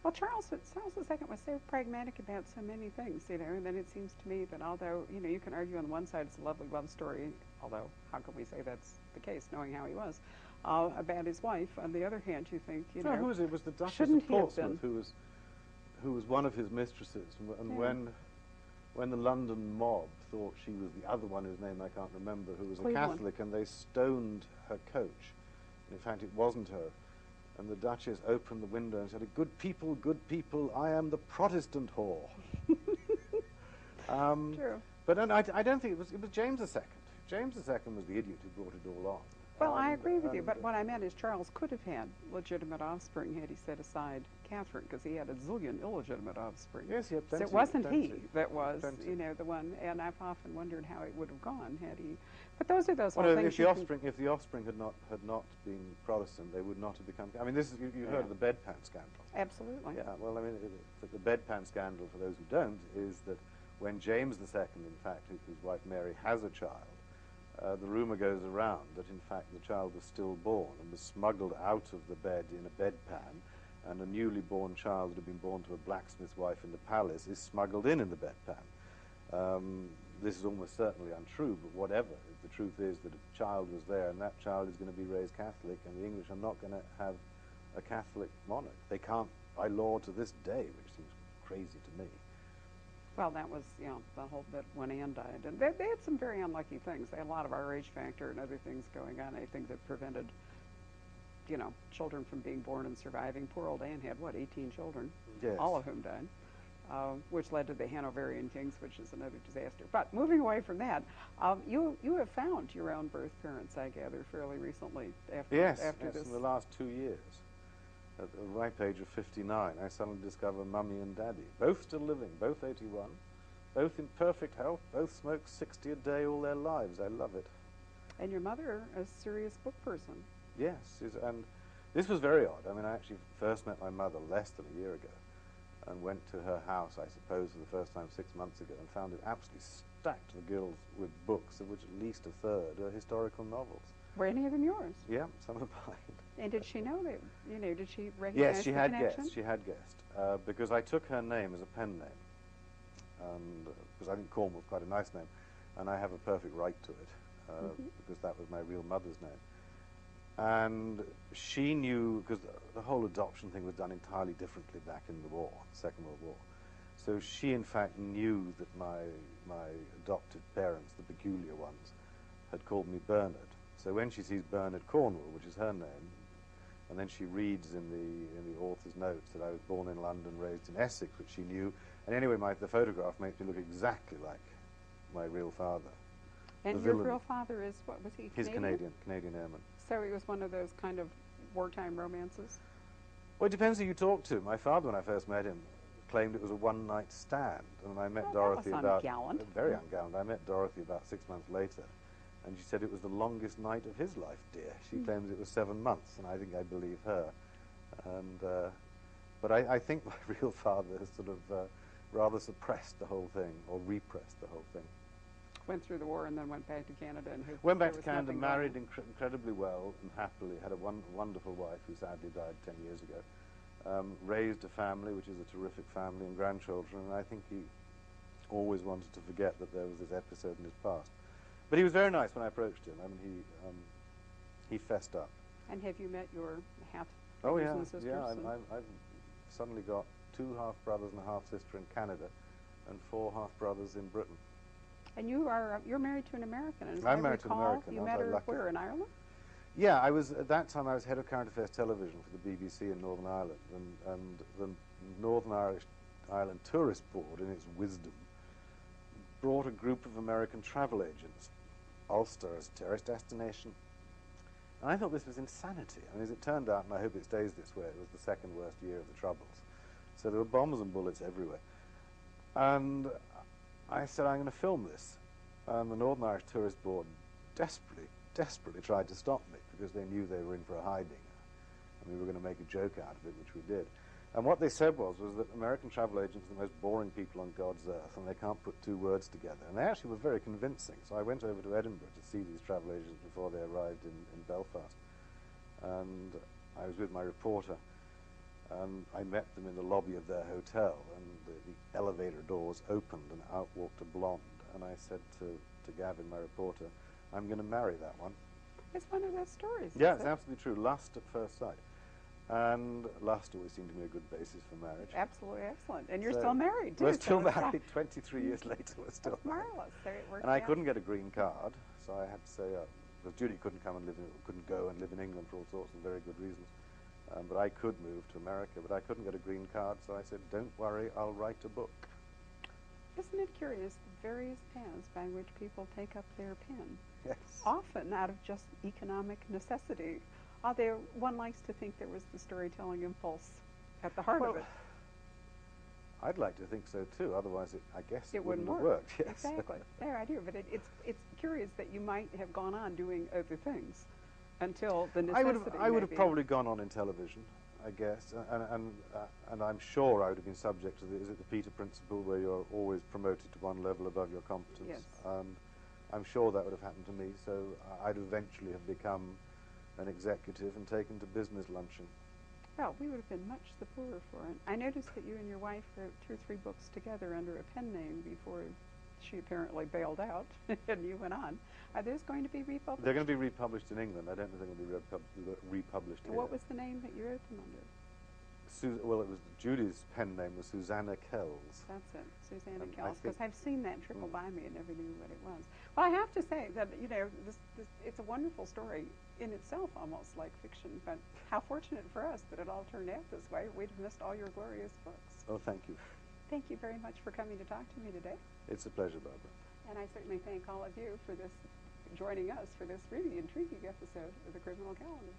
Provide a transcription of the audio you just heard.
Well, Charles II was so pragmatic about so many things, you know, and then it seems to me that although, you know, you can argue on the one side it's a lovely love story, although how can we say that's the case, knowing how he was, about his wife. On the other hand, you think, you No, know, who was it? It was the Duchess shouldn't of he have been? Portsmouth who was one of his mistresses, and Yeah. when the London mob thought she was the other one whose name I can't remember, who was a Cleveland. Catholic, and they stoned her coach. And in fact, it wasn't her. And the Duchess opened the window and said, good people, I am the Protestant whore." True. But then I don't think it was James II. James II was the idiot who brought it all on. Well, I agree with you, but what I meant is Charles could have had legitimate offspring had he set aside Catherine, because he had a zillion illegitimate offspring. Yes, he had So plenty. it wasn't plenty, he that was, plenty. you know, the one, and I've often wondered how it would have gone had he. But those are those Well, whole no, things. if the offspring had not been Protestant, they would not have become. I mean, this is you heard of the bedpan scandal. Absolutely. Yeah. Well, I mean, the bedpan scandal, for those who don't, is that when James II, in fact, whose wife Mary has a child, the rumor goes around that in fact the child was stillborn and was smuggled out of the bed in a bedpan, and a newly born child that had been born to a blacksmith's wife in the palace is smuggled in the bedpan. This is almost certainly untrue, but whatever. The truth is that a child was there, and that child is going to be raised Catholic, and the English are not going to have a Catholic monarch. They can't, by law to this day, which seems crazy to me. Well, that was, you know, the whole bit when Anne died. And they had some very unlucky things. They had a lot of RH factor and other things going on, I think, that prevented, you know, children from being born and surviving. Poor old Anne had, what, 18 children? Yes. All of whom died, which led to the Hanoverian kings, which is another disaster. But moving away from that, you have found your own birth parents, I gather, fairly recently after Yes, this. in the last 2 years. At the ripe age of 59, I suddenly discover Mummy and Daddy, both still living, both 81, both in perfect health, both smoke 60 a day all their lives. I love it. And your mother, a serious book person. Yes, and this was very odd. I mean, I actually first met my mother less than a year ago and went to her house, I suppose, for the first time 6 months ago, and found it absolutely stacked to the gills with books, of which at least a third are historical novels. Were any of them yours? Yeah, some of mine. And did she know that, you know, did she recognize Yes, she the had connection? guessed. She had guessed because I took her name as a pen name, and because I think Cornwell's quite a nice name, and I have a perfect right to it because that was my real mother's name. And she knew, because the whole adoption thing was done entirely differently back in the war, the Second World War. So she, in fact, knew that my adopted parents, the peculiar ones, had called me Bernard. So when she sees Bernard Cornwell, which is her name, and then she reads in the author's notes that I was born in London, raised in Essex, which she knew. And anyway, the photograph makes me look exactly like my real father. And your real father is, what, was he Canadian? He's Canadian airman. So he was one of those kind of wartime romances? Well, it depends who you talk to. My father, when I first met him, claimed it was a one-night stand. And I met Dorothy that was about... ungallant. Very ungallant. I met Dorothy about 6 months later. And she said it was the longest night of his life, dear. She claims it was 7 months, and I think I believe her. And, but I think my real father has sort of rather suppressed the whole thing, or repressed the whole thing. Went through the war and then went back to Canada. And went back to Canada, married incredibly well and happily, had a wonderful wife who sadly died 10 years ago. Raised a family, which is a terrific family, and grandchildren, and I think he always wanted to forget that there was this episode in his past. But he was very nice when I approached him. I mean, he fessed up. And have you met your half brothers and sisters? Yeah, I've suddenly got 2 half-brothers and a half-sister in Canada and 4 half-brothers in Britain. And you're married to an American. And I'm married to an American. You met her where, in Ireland? Yeah, at that time I was head of current affairs television for the BBC in Northern Ireland, and the Northern Ireland Tourist Board, in its wisdom, brought a group of American travel agents, Ulster as a tourist destination. And I thought this was insanity. I mean, as it turned out, and I hope it stays this way, it was the second worst year of the Troubles. So there were bombs and bullets everywhere. And I said, I'm going to film this. And the Northern Irish Tourist Board desperately tried to stop me because they knew they were in for a hiding. And we were going to make a joke out of it, which we did. And what they said was that American travel agents are the most boring people on God's earth, and they can't put 2 words together. And they actually were very convincing. So I went over to Edinburgh to see these travel agents before they arrived in Belfast. And I was with my reporter. And I met them in the lobby of their hotel, and the elevator doors opened, and out walked a blonde. And I said to Gavin, my reporter, I'm going to marry that one. It's one of those stories. Yeah, it's absolutely true. Lust at first sight. And lust always seemed to be a good basis for marriage. Absolutely excellent. And you're So still married, too. We're still so it's married. 23 years later, we're still That's married. marvelous. So it worked And I out. couldn't get a green card, so I had to say, because Judy couldn't go and live in England for all sorts of very good reasons. But I could move to America, but I couldn't get a green card, so I said, don't worry, I'll write a book. Isn't it curious the various paths by which people take up their pen? Yes. Often out of just economic necessity. Although one likes to think there was the storytelling impulse at the heart of it. I'd like to think so too, otherwise I guess It wouldn't wouldn't have work. worked. Yes. Exactly. There, I do. But it's curious that you might have gone on doing other things until the necessity. I would have probably gone on in television, I guess, and I'm sure I would have been subject to the Peter principle, where you're always promoted to one level above your competence. Yes. I'm sure that would have happened to me, so I'd eventually have become an executive and taken to business luncheon. Well, we would have been much the poorer for it. I noticed that you and your wife wrote 2 or 3 books together under a pen name before she apparently bailed out and you went on. Are those going to be republished? They're going to be republished in England. I don't know if they're going to be republished here. What was the name that you wrote them under? Well, it was Judy's pen name was Susanna Kells. That's it, Susanna And I Kells, because think- I've seen that trickle by me and never knew what it was. Well, I have to say that, you know, it's a wonderful story in itself, almost like fiction, but how fortunate for us that it all turned out this way. We'd have missed all your glorious books. Oh, thank you. Thank you very much for coming to talk to me today. It's a pleasure, Barbara. And I certainly thank all of you for joining us for this really intriguing episode of the Criminal Calendar.